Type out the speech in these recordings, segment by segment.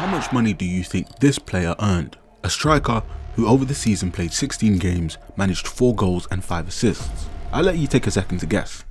How much money do you think this player earned? A striker who over the season played 16 games, managed 4 goals and 5 assists. I'll let you take a second to guess.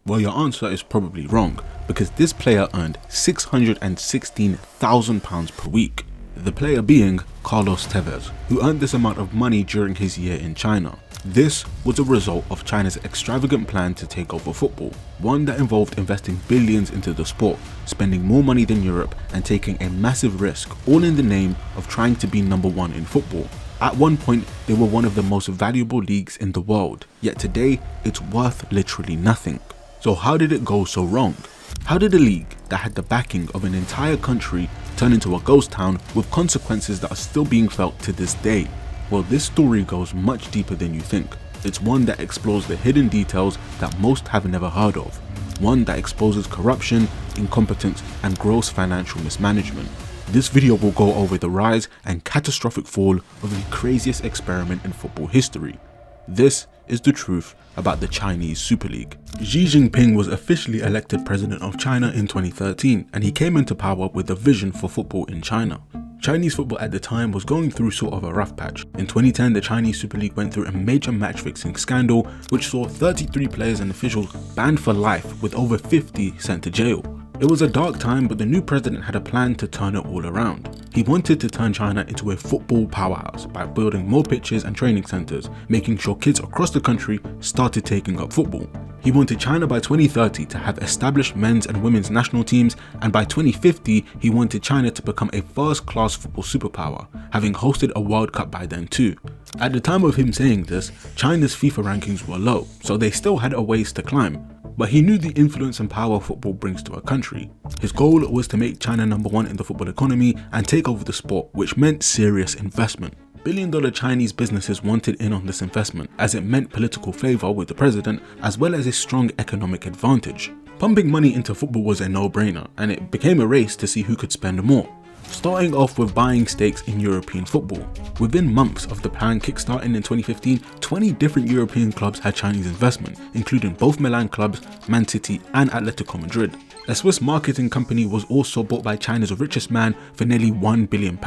Well, your answer is probably wrong, because this player earned £616,000 per week. The player being Carlos Tevez, who earned this amount of money during his year in China. This was a result of China's extravagant plan to take over football, one that involved investing billions into the sport, spending more money than Europe and taking a massive risk, all in the name of trying to be number one in football. At one point, they were one of the most valuable leagues in the world, yet today it's worth literally nothing. So how did it go so wrong? How did a league that had the backing of an entire country turn into a ghost town with consequences that are still being felt to this day? Well, this story goes much deeper than you think. It's one that explores the hidden details that most have never heard of. One that exposes corruption, incompetence, and gross financial mismanagement. This video will go over the rise and catastrophic fall of the craziest experiment in football history. This is the truth about the Chinese Super League. Xi Jinping was officially elected president of China in 2013, and he came into power with a vision for football in China. Chinese football at the time was going through sort of a rough patch. In 2010, the Chinese Super League went through a major match fixing scandal, which saw 33 players and officials banned for life, with over 50 sent to jail. It was a dark time, but the new president had a plan to turn it all around. He wanted to turn China into a football powerhouse by building more pitches and training centers, making sure kids across the country started taking up football. He wanted China by 2030 to have established men's and women's national teams, and by 2050 he wanted China to become a first-class football superpower, having hosted a World Cup by then too. At the time of him saying this, China's FIFA rankings were low, so they still had a ways to climb. But he knew the influence and power football brings to a country. His goal was to make China number one in the football economy and take over the sport, which meant serious investment. Billion-dollar Chinese businesses wanted in on this investment, as it meant political favor with the president as well as a strong economic advantage. Pumping money into football was a no-brainer, and it became a race to see who could spend more. Starting off with buying stakes in European football. Within months of the plan kickstarting in 2015, 20 different European clubs had Chinese investment, including both Milan clubs, Man City and Atletico Madrid. A Swiss marketing company was also bought by China's richest man for nearly £1 billion,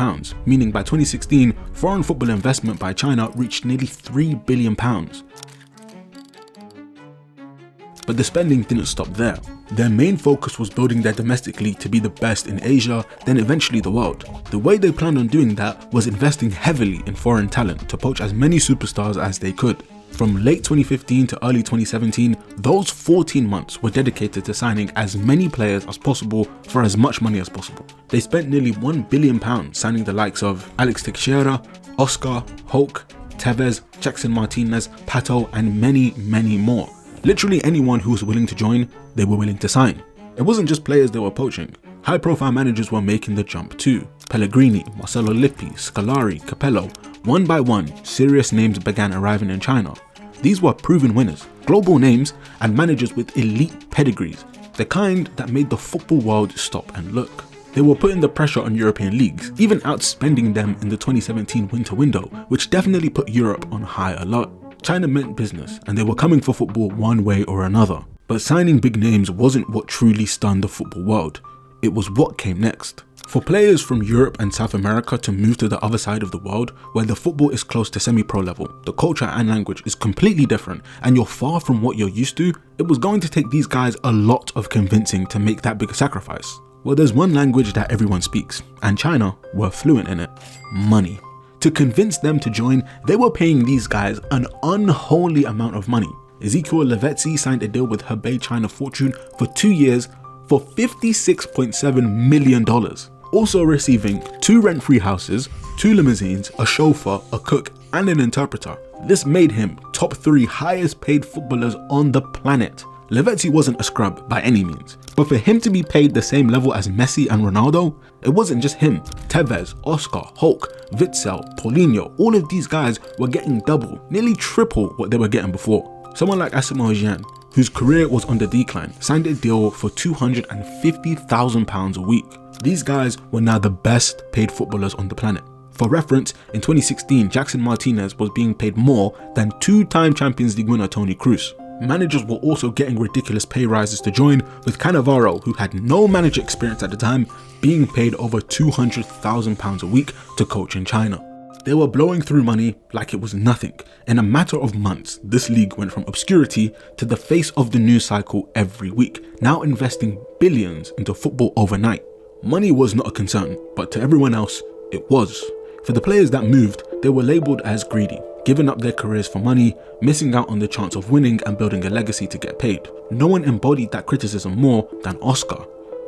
meaning by 2016, foreign football investment by China reached nearly £3 billion. But the spending didn't stop there. Their main focus was building their domestic league to be the best in Asia, then eventually the world. The way they planned on doing that was investing heavily in foreign talent to poach as many superstars as they could. From late 2015 to early 2017, those 14 months were dedicated to signing as many players as possible for as much money as possible. They spent nearly £1 billion signing the likes of Alex Teixeira, Oscar, Hulk, Tevez, Jackson Martinez, Pato, and many, many more. Literally anyone who was willing to join, they were willing to sign. It wasn't just players they were poaching. High-profile managers were making the jump too. Pellegrini, Marcelo Lippi, Scolari, Capello. One by one, serious names began arriving in China. These were proven winners, global names, and managers with elite pedigrees, the kind that made the football world stop and look. They were putting the pressure on European leagues, even outspending them in the 2017 winter window, which definitely put Europe on high alert. China meant business, and they were coming for football one way or another. But signing big names wasn't what truly stunned the football world. It was what came next. For players from Europe and South America to move to the other side of the world, where the football is close to semi-pro level, the culture and language is completely different, and you're far from what you're used to, it was going to take these guys a lot of convincing to make that big sacrifice. Well, there's one language that everyone speaks, and China were fluent in it: money. To convince them to join, they were paying these guys an unholy amount of money. Ezekiel Lavezzi signed a deal with Hebei China Fortune for 2 years for $56.7 million. Also receiving 2 rent-free houses, 2 limousines, a chauffeur, a cook, and an interpreter. This made him top 3 highest paid footballers on the planet. Lavezzi wasn't a scrub by any means, but for him to be paid the same level as Messi and Ronaldo, it wasn't just him. Tevez, Oscar, Hulk, Witzel, Paulinho, all of these guys were getting double, nearly triple what they were getting before. Someone like Asamoah Gyan, whose career was on the decline, signed a deal for £250,000 a week. These guys were now the best paid footballers on the planet. For reference, in 2016, Jackson Martinez was being paid more than 2-time Champions League winner Toni Kroos. Managers were also getting ridiculous pay rises to join, with Cannavaro, who had no manager experience at the time, being paid over £200,000 a week to coach in China. They were blowing through money like it was nothing. In a matter of months, this league went from obscurity to the face of the news cycle every week, now investing billions into football overnight. Money was not a concern, but to everyone else, it was. For the players that moved, they were labelled as greedy, giving up their careers for money, missing out on the chance of winning and building a legacy to get paid. No one embodied that criticism more than Oscar.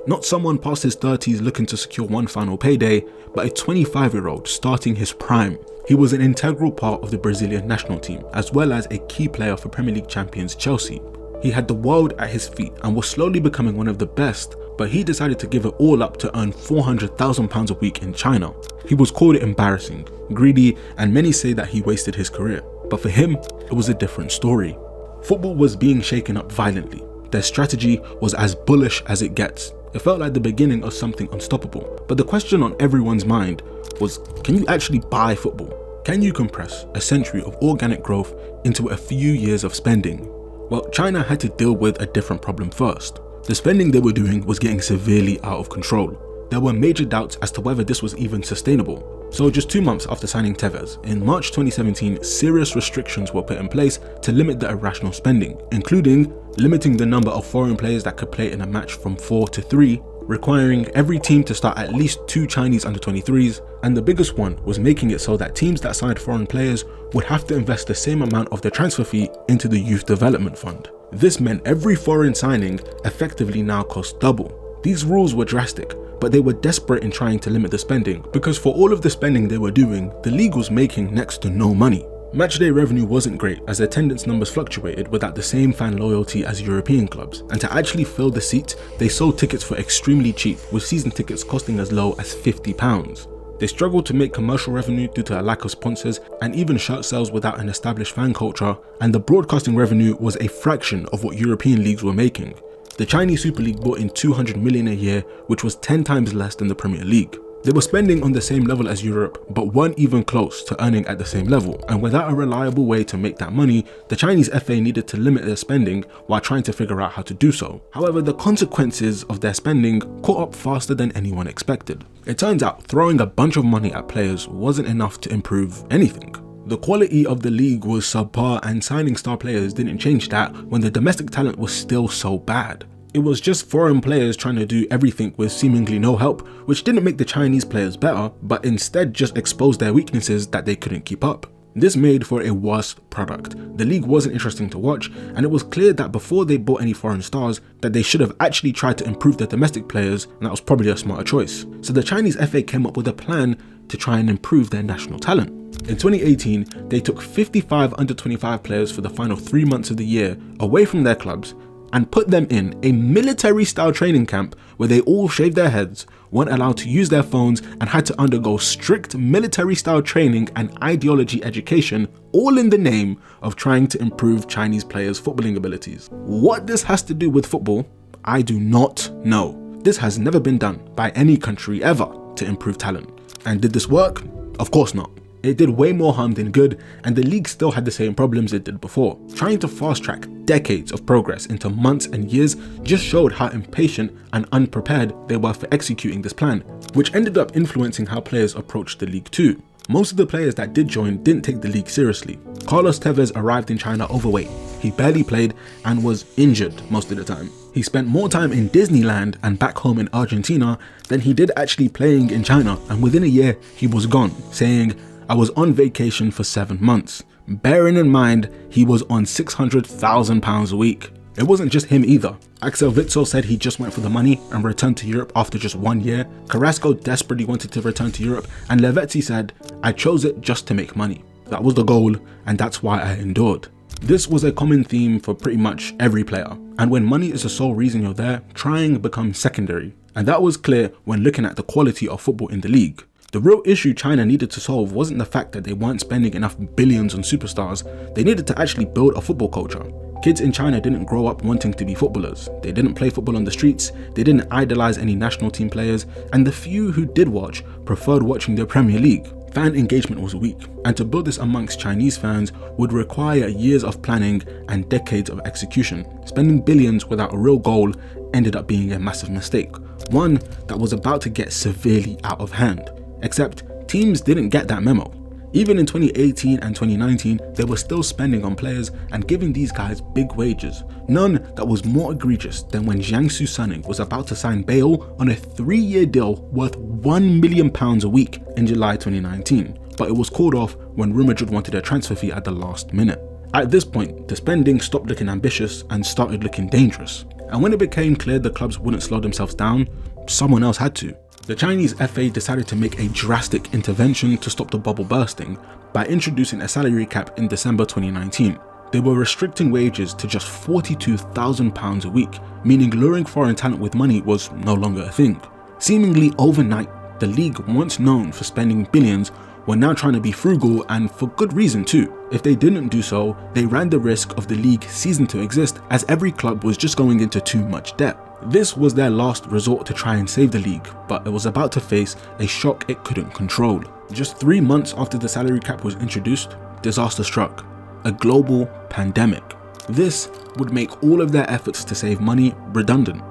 Not someone past his 30s looking to secure one final payday, but a 25-year-old starting his prime. He was an integral part of the Brazilian national team, as well as a key player for Premier League champions Chelsea. He had the world at his feet and was slowly becoming one of the best, but he decided to give it all up to earn £400,000 a week in China. He was called embarrassing, greedy, and many say that he wasted his career. But for him, it was a different story. Football was being shaken up violently. Their strategy was as bullish as it gets. It felt like the beginning of something unstoppable. But the question on everyone's mind was, can you actually buy football? Can you compress a century of organic growth into a few years of spending? Well, China had to deal with a different problem first. The spending they were doing was getting severely out of control. There were major doubts as to whether this was even sustainable. So just 2 months after signing Tevez, in March 2017, serious restrictions were put in place to limit the irrational spending, including limiting the number of foreign players that could play in a match from 4 to 3, requiring every team to start at least 2 Chinese under-23s, and the biggest one was making it so that teams that signed foreign players would have to invest the same amount of their transfer fee into the Youth Development Fund. This meant every foreign signing effectively now cost double. These rules were drastic, but they were desperate in trying to limit the spending, because for all of the spending they were doing, the league was making next to no money. Matchday revenue wasn't great as attendance numbers fluctuated without the same fan loyalty as European clubs, and to actually fill the seats, they sold tickets for extremely cheap, with season tickets costing as low as £50. They struggled to make commercial revenue due to a lack of sponsors and even shirt sales without an established fan culture, and the broadcasting revenue was a fraction of what European leagues were making. The Chinese Super League brought in $200 million a year, which was 10 times less than the Premier League. They were spending on the same level as Europe, but weren't even close to earning at the same level, and without a reliable way to make that money, the Chinese FA needed to limit their spending while trying to figure out how to do so. However, the consequences of their spending caught up faster than anyone expected. It turns out throwing a bunch of money at players wasn't enough to improve anything. The quality of the league was subpar, and signing star players didn't change that when the domestic talent was still so bad. It was just foreign players trying to do everything with seemingly no help, which didn't make the Chinese players better, but instead just exposed their weaknesses that they couldn't keep up. This made for a worse product. The league wasn't interesting to watch, and it was clear that before they bought any foreign stars, that they should have actually tried to improve their domestic players, and that was probably a smarter choice. So the Chinese FA came up with a plan to try and improve their national talent. In 2018, they took 55 under-25 players for the final 3 months of the year away from their clubs and put them in a military-style training camp where they all shaved their heads, weren't allowed to use their phones, and had to undergo strict military-style training and ideology education, all in the name of trying to improve Chinese players' footballing abilities. What this has to do with football, I do not know. This has never been done by any country ever to improve talent. And did this work? Of course not. It did way more harm than good, and the league still had the same problems it did before. Trying to fast-track decades of progress into months and years just showed how impatient and unprepared they were for executing this plan, which ended up influencing how players approached the league too. Most of the players that did join didn't take the league seriously. Carlos Tevez arrived in China overweight. He barely played and was injured most of the time. He spent more time in Disneyland and back home in Argentina than he did actually playing in China, and within a year he was gone, saying, "I was on vacation for 7 months." Bearing in mind, he was on £600,000 a week. It wasn't just him either. Axel Witsel said he just went for the money and returned to Europe after just 1 year. Carrasco desperately wanted to return to Europe, and Lavezzi said, "I chose it just to make money. That was the goal, and that's why I endured." This was a common theme for pretty much every player, and when money is the sole reason you're there, trying becomes secondary. And that was clear when looking at the quality of football in the league. The real issue China needed to solve wasn't the fact that they weren't spending enough billions on superstars. They needed to actually build a football culture. Kids in China didn't grow up wanting to be footballers. They didn't play football on the streets, they didn't idolize any national team players, and the few who did watch preferred watching the Premier League. fan engagement was weak, and to build this amongst Chinese fans would require years of planning and decades of execution. Spending billions without a real goal ended up being a massive mistake, one that was about to get severely out of hand. Except teams didn't get that memo. Even in 2018 and 2019, they were still spending on players and giving these guys big wages. None that was more egregious than when Jiangsu Suning was about to sign Bale on a 3-year deal worth £1 million a week in July 2019, but it was called off when Real Madrid wanted a transfer fee at the last minute. At this point, the spending stopped looking ambitious and started looking dangerous. And when it became clear the clubs wouldn't slow themselves down, someone else had to. The Chinese FA decided to make a drastic intervention to stop the bubble bursting by introducing a salary cap in December 2019. They were restricting wages to just £42,000 a week, meaning luring foreign talent with money was no longer a thing. Seemingly overnight, the league, once known for spending billions, were now trying to be frugal, and for good reason too. If they didn't do so, they ran the risk of the league ceasing to exist, as every club was just going into too much debt. This was their last resort to try and save the league, but it was about to face a shock it couldn't control. Just 3 months after the salary cap was introduced, disaster struck: a global pandemic. This would make all of their efforts to save money redundant.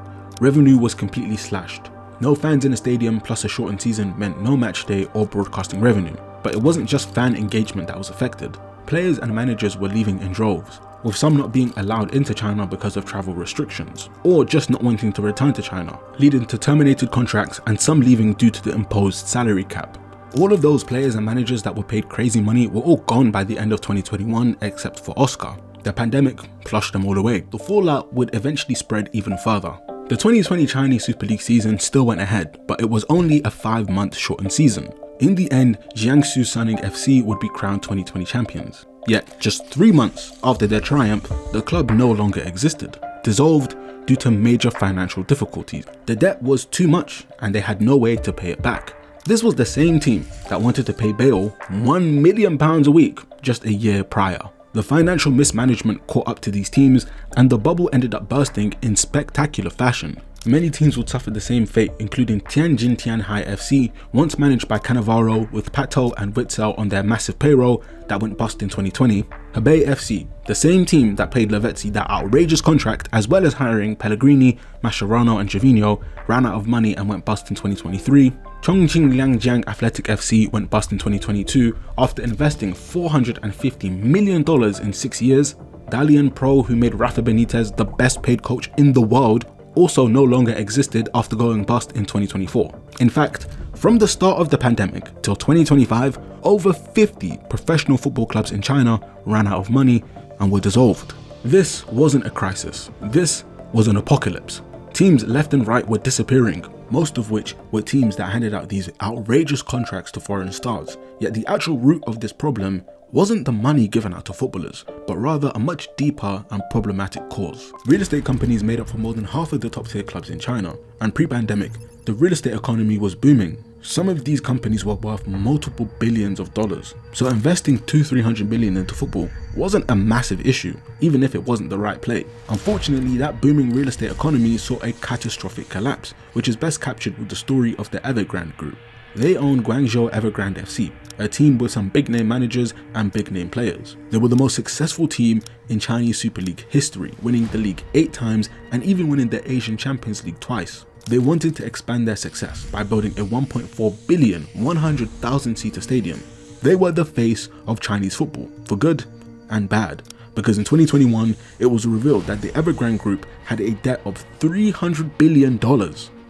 Revenue was completely slashed. No fans in the stadium plus a shortened season meant no match day or broadcasting revenue. But it wasn't just fan engagement that was affected. Players and managers were leaving in droves, with some not being allowed into China because of travel restrictions, or just not wanting to return to China, leading to terminated contracts and some leaving due to the imposed salary cap. All of those players and managers that were paid crazy money were all gone by the end of 2021 except for Oscar. The pandemic flushed them all away. The fallout would eventually spread even further. The 2020 Chinese Super League season still went ahead, but it was only a 5-month shortened season. In the end, Jiangsu Suning FC would be crowned 2020 champions. Yet, just 3 months after their triumph, the club no longer existed, dissolved due to major financial difficulties. The debt was too much and they had no way to pay it back. This was the same team that wanted to pay Bale £1 million a week just a year prior. The financial mismanagement caught up to these teams, and the bubble ended up bursting in spectacular fashion. Many teams would suffer the same fate, including Tianjin Tianhai FC, once managed by Cannavaro, with Pato and Witzel on their massive payroll that went bust in 2020. Hebei FC, the same team that paid Lavezzi that outrageous contract as well as hiring Pellegrini, Mascherano and Gervinho, ran out of money and went bust in 2023. Chongqing Liangjiang Athletic FC went bust in 2022 after investing $450 million in 6 years. Dalian Pro, who made Rafa Benitez the best paid coach in the world, also no longer existed after going bust in 2024. In fact, from the start of the pandemic till 2025, over 50 professional football clubs in China ran out of money and were dissolved. This wasn't a crisis, this was an apocalypse. Teams left and right were disappearing, most of which were teams that handed out these outrageous contracts to foreign stars. Yet the actual root of this problem wasn't the money given out to footballers, but rather a much deeper and problematic cause. Real estate companies made up for more than half of the top tier clubs in China, and pre-pandemic, the real estate economy was booming. Some of these companies were worth multiple billions of dollars, so investing $200-300 million into football wasn't a massive issue, even if it wasn't the right play. Unfortunately, that booming real estate economy saw a catastrophic collapse, which is best captured with the story of the Evergrande Group. They owned Guangzhou Evergrande FC, a team with some big name managers and big name players. They were the most successful team in Chinese Super League history, winning the league 8 times and even winning the Asian Champions League twice. They wanted to expand their success by building a 1.4 billion, 100,000 seater stadium. They were the face of Chinese football, for good and bad, because in 2021, it was revealed that the Evergrande Group had a debt of $300 billion.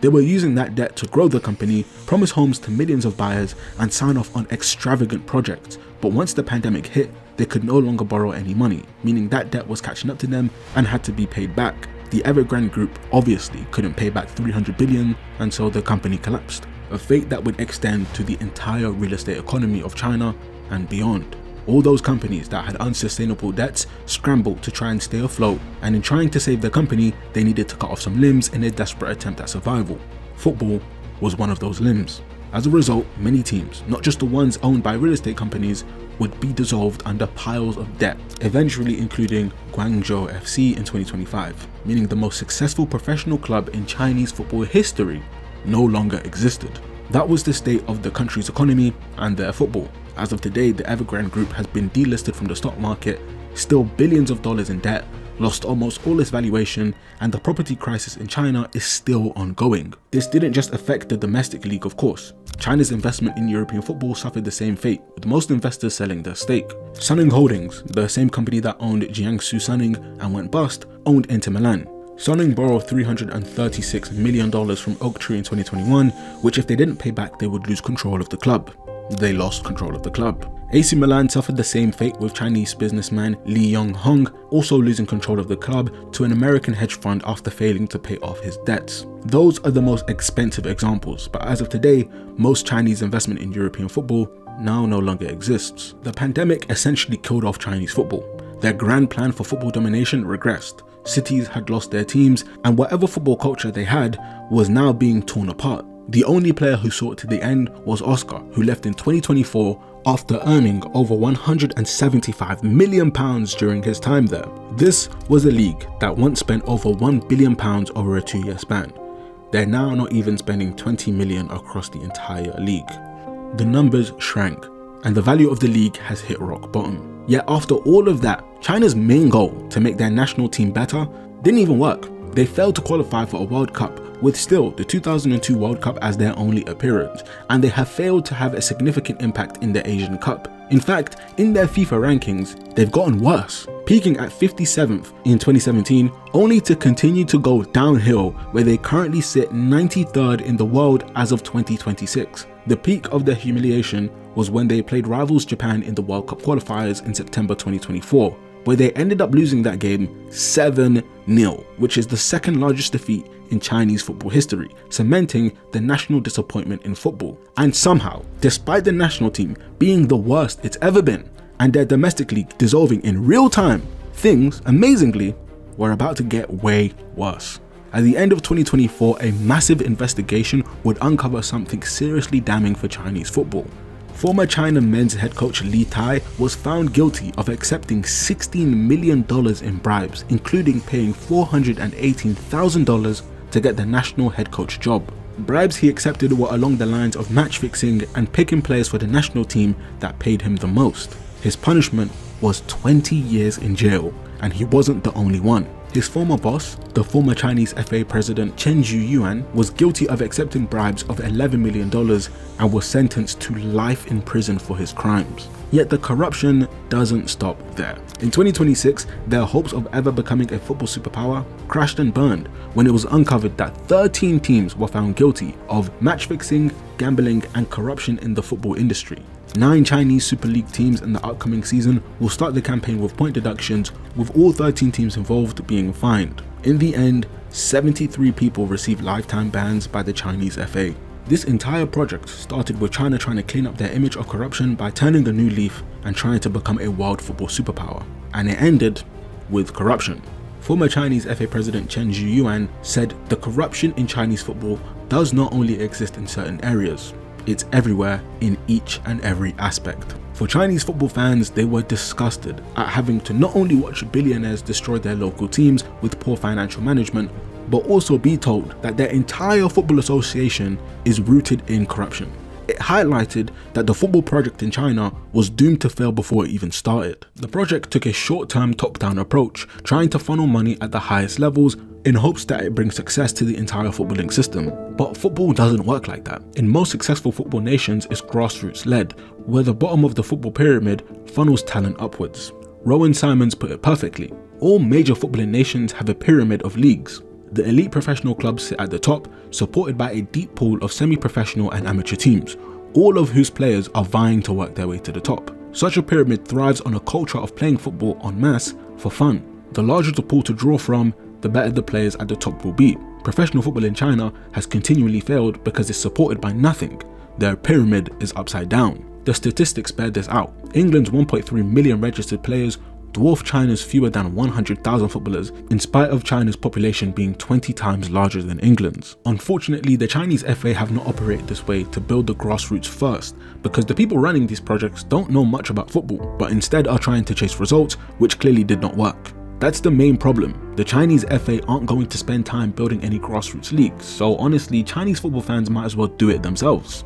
They were using that debt to grow the company, promise homes to millions of buyers, and sign off on extravagant projects. But once the pandemic hit, they could no longer borrow any money, meaning that debt was catching up to them and had to be paid back. The Evergrande Group obviously couldn't pay back $300 billion, and so the company collapsed. A fate that would extend to the entire real estate economy of China and beyond. All those companies that had unsustainable debts scrambled to try and stay afloat, and in trying to save their company, they needed to cut off some limbs in a desperate attempt at survival. Football was one of those limbs. As a result, many teams, not just the ones owned by real estate companies, would be dissolved under piles of debt, eventually including Guangzhou FC in 2025, meaning the most successful professional club in Chinese football history no longer existed. That was the state of the country's economy and their football. As of today, the Evergrande Group has been delisted from the stock market, still billions of dollars in debt, lost almost all its valuation, and the property crisis in China is still ongoing. This didn't just affect the domestic league, of course. China's investment in European football suffered the same fate, with most investors selling their stake. Suning Holdings, the same company that owned Jiangsu Suning and went bust, owned Inter Milan. Suning borrowed $336 million from Oaktree in 2021, which if they didn't pay back, they would lose control of the club. They lost control of the club. AC Milan suffered the same fate, with Chinese businessman Li Yonghong also losing control of the club to an American hedge fund after failing to pay off his debts. Those are the most expensive examples, but as of today, most Chinese investment in European football now no longer exists. The pandemic essentially killed off Chinese football. Their grand plan for football domination regressed. Cities had lost their teams, and whatever football culture they had was now being torn apart. The only player who saw it to the end was Oscar, who left in 2024 after earning over £175 million during his time there. This was a league that once spent over £1 billion over a 2-year span. They're now not even spending $20 million across the entire league. The numbers shrank, and the value of the league has hit rock bottom. Yet after all of that, China's main goal to make their national team better didn't even work. They failed to qualify for a World Cup, with still the 2002 World Cup as their only appearance, and they have failed to have a significant impact in the Asian Cup. In fact, in their FIFA rankings, they've gotten worse, peaking at 57th in 2017, only to continue to go downhill, where they currently sit 93rd in the world as of 2026. The peak of their humiliation was when they played rivals Japan in the World Cup qualifiers in September 2024, where they ended up losing that game 7-0, which is the second largest defeat in Chinese football history, cementing the national disappointment in football. And somehow, despite the national team being the worst it's ever been, and their domestic league dissolving in real time, things, amazingly, were about to get way worse. At the end of 2024, a massive investigation would uncover something seriously damning for Chinese football. Former China men's head coach Li Tai was found guilty of accepting $16 million in bribes, including paying $418,000 to get the national head coach job. Bribes he accepted were along the lines of match fixing and picking players for the national team that paid him the most. His punishment was 20 years in jail, and he wasn't the only one. His former boss, the former Chinese FA president Chen Zhuyuan, was guilty of accepting bribes of $11 million and was sentenced to life in prison for his crimes. Yet the corruption doesn't stop there. In 2026, their hopes of ever becoming a football superpower crashed and burned when it was uncovered that 13 teams were found guilty of match fixing, gambling, and corruption in the football industry. 9 Chinese Super League teams in the upcoming season will start the campaign with point deductions, with all 13 teams involved being fined. In the end, 73 people received lifetime bans by the Chinese FA. This entire project started with China trying to clean up their image of corruption by turning a new leaf and trying to become a world football superpower. And it ended with corruption. Former Chinese FA president Chen Zhuyuan said the corruption in Chinese football does not only exist in certain areas, it's everywhere in each and every aspect. For Chinese football fans, they were disgusted at having to not only watch billionaires destroy their local teams with poor financial management, but also be told that their entire football association is rooted in corruption. It highlighted that the football project in China was doomed to fail before it even started. The project took a short-term top-down approach, trying to funnel money at the highest levels in hopes that it brings success to the entire footballing system. But football doesn't work like that. In most successful football nations, it's grassroots led, where the bottom of the football pyramid funnels talent upwards. Rowan Simons put it perfectly. All major footballing nations have a pyramid of leagues. The elite professional clubs sit at the top, supported by a deep pool of semi-professional and amateur teams, all of whose players are vying to work their way to the top. Such a pyramid thrives on a culture of playing football en masse for fun. The larger the pool to draw from, the better the players at the top will be. Professional football in China has continually failed because it's supported by nothing. Their pyramid is upside down. The statistics bear this out. England's 1.3 million registered players dwarf China's fewer than 100,000 footballers, in spite of China's population being 20 times larger than England's. Unfortunately, the Chinese FA have not operated this way to build the grassroots first, because the people running these projects don't know much about football, but instead are trying to chase results, which clearly did not work. That's the main problem. The Chinese FA aren't going to spend time building any grassroots leagues, so honestly, Chinese football fans might as well do it themselves.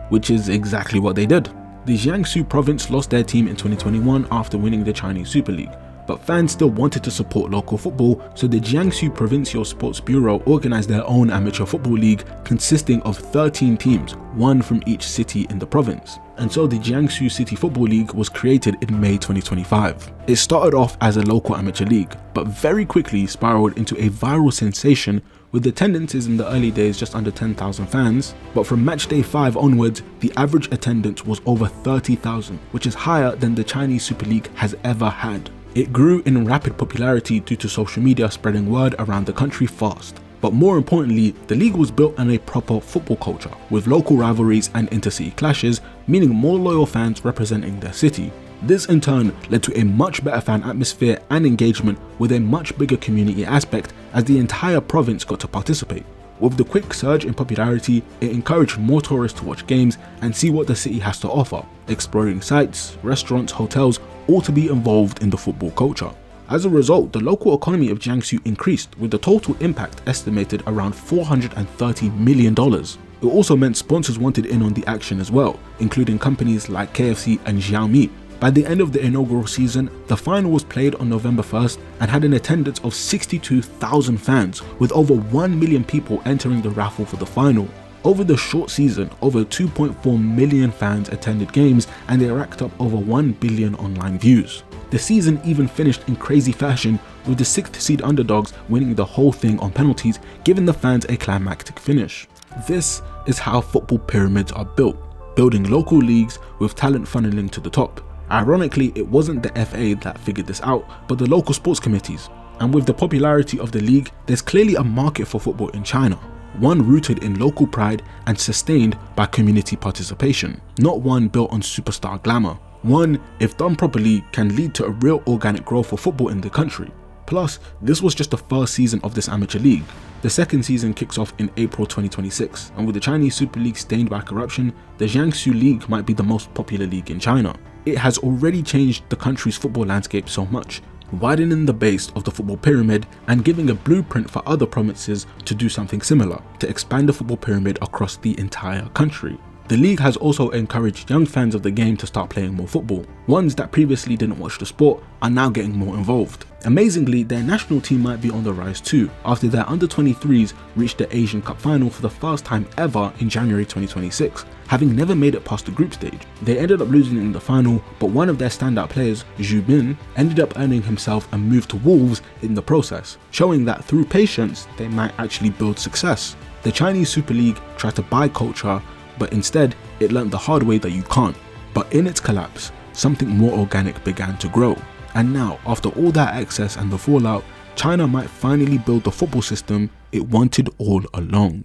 Which is exactly what they did. The Jiangsu province lost their team in 2021 after winning the Chinese Super League, but fans still wanted to support local football, so the Jiangsu Provincial Sports Bureau organized their own amateur football league consisting of 13 teams, one from each city in the province. And so the Jiangsu City Football League was created in May 2025. It started off as a local amateur league, but very quickly spiraled into a viral sensation with attendances in the early days just under 10,000 fans, but from match day 5 onwards, the average attendance was over 30,000, which is higher than the Chinese Super League has ever had. It grew in rapid popularity due to social media spreading word around the country fast. But more importantly, the league was built on a proper football culture, with local rivalries and intercity clashes, meaning more loyal fans representing their city. This in turn led to a much better fan atmosphere and engagement with a much bigger community aspect as the entire province got to participate. With the quick surge in popularity, it encouraged more tourists to watch games and see what the city has to offer, exploring sites, restaurants, hotels, all to be involved in the football culture. As a result, the local economy of Jiangsu increased, with the total impact estimated around $430 million. It also meant sponsors wanted in on the action as well, including companies like KFC and Xiaomi. By the end of the inaugural season, the final was played on November 1st and had an attendance of 62,000 fans, with over 1 million people entering the raffle for the final. Over the short season, over 2.4 million fans attended games and they racked up over 1 billion online views. The season even finished in crazy fashion, with the 6th seed underdogs winning the whole thing on penalties, giving the fans a climactic finish. This is how football pyramids are built, building local leagues with talent funneling to the top. Ironically, it wasn't the FA that figured this out, but the local sports committees. And with the popularity of the league, there's clearly a market for football in China, one rooted in local pride and sustained by community participation, not one built on superstar glamour. One, if done properly, can lead to a real organic growth for football in the country. Plus, this was just the first season of this amateur league. The second season kicks off in April 2026, and with the Chinese Super League stained by corruption, the Jiangsu League might be the most popular league in China. It has already changed the country's football landscape so much, widening the base of the football pyramid and giving a blueprint for other provinces to do something similar, to expand the football pyramid across the entire country. The league has also encouraged young fans of the game to start playing more football. Ones that previously didn't watch the sport are now getting more involved. Amazingly, their national team might be on the rise too, after their under-23s reached the Asian Cup final for the first time ever in January 2026, having never made it past the group stage. They ended up losing in the final, but one of their standout players, Jinping, ended up earning himself a move to Wolves in the process, showing that through patience, they might actually build success. The Chinese Super League tried to buy culture, but instead, it learned the hard way that you can't. But in its collapse, something more organic began to grow. And now, after all that excess and the fallout, China might finally build the football system it wanted all along.